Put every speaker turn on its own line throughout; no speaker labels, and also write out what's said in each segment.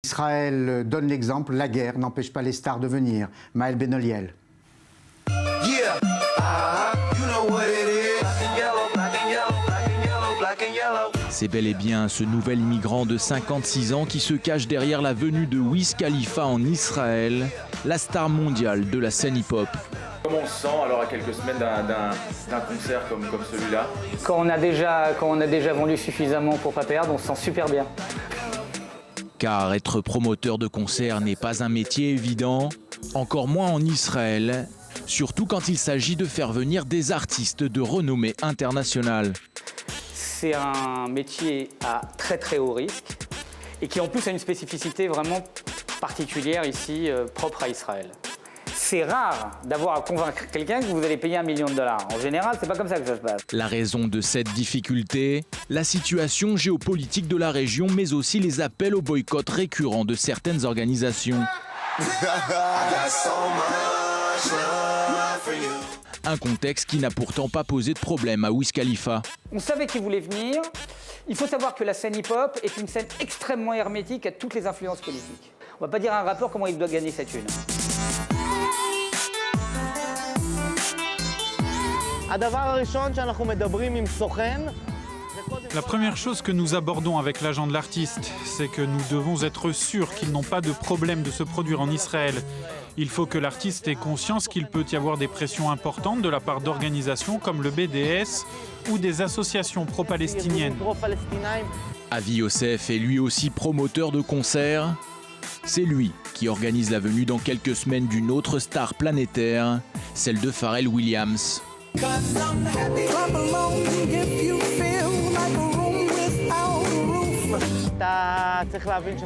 Israël donne l'exemple, la guerre n'empêche pas les stars de venir. Maël Benoliel.
C'est bel et bien ce nouvel immigrant de 56 ans qui se cache derrière la venue de Wiz Khalifa en Israël, la star mondiale de la scène hip-hop.
Comment on se sent alors à quelques semaines d'un concert comme celui-là?
Quand on a déjà vendu suffisamment pour pas perdre, on se sent super bien.
Car être promoteur de concerts n'est pas un métier évident, encore moins en Israël, surtout quand il s'agit de faire venir des artistes de renommée internationale.
C'est un métier à très très haut risque et qui en plus a une spécificité vraiment particulière ici, propre à Israël. C'est rare d'avoir à convaincre quelqu'un que vous allez payer $1 million. En général, c'est pas comme ça que ça se passe.
La raison de cette difficulté, la situation géopolitique de la région, mais aussi les appels au boycott récurrents de certaines organisations. Un contexte qui n'a pourtant pas posé de problème à Wiz Khalifa.
On savait qu'il voulait venir. Il faut savoir que la scène hip-hop est une scène extrêmement hermétique à toutes les influences politiques. On va pas dire à un rappeur comment il doit gagner sa thune.
La première chose que nous abordons avec l'agent de l'artiste, c'est que nous devons être sûrs qu'ils n'ont pas de problème de se produire en Israël. Il faut que l'artiste ait conscience qu'il peut y avoir des pressions importantes de la part d'organisations comme le BDS ou des associations pro-palestiniennes.
Avi Youssef est lui aussi promoteur de concerts. C'est lui qui organise la venue dans quelques semaines d'une autre star planétaire, celle de Pharrell Williams.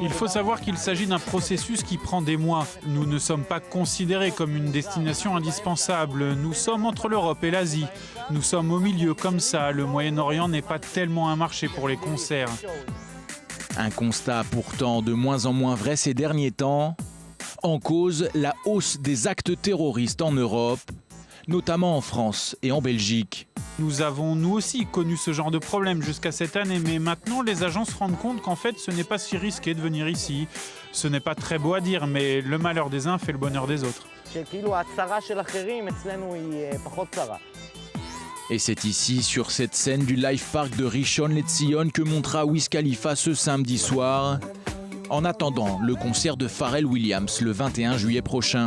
Il faut savoir qu'il s'agit d'un processus qui prend des mois. Nous ne sommes pas considérés comme une destination indispensable. Nous sommes entre l'Europe et l'Asie. Nous sommes au milieu comme ça. Le Moyen-Orient n'est pas tellement un marché pour les concerts.
Un constat pourtant de moins en moins vrai ces derniers temps. En cause, la hausse des actes terroristes en Europe, notamment en France et en Belgique.
Nous avons nous aussi connu ce genre de problème jusqu'à cette année, mais maintenant les agents se rendent compte qu'en fait ce n'est pas si risqué de venir ici. Ce n'est pas très beau à dire, mais le malheur des uns fait le bonheur des autres.
Et c'est ici, sur cette scène du Life Park de Rishon LeZion, que montera Wiz Khalifa ce samedi soir, en attendant le concert de Pharrell Williams le 21 juillet prochain.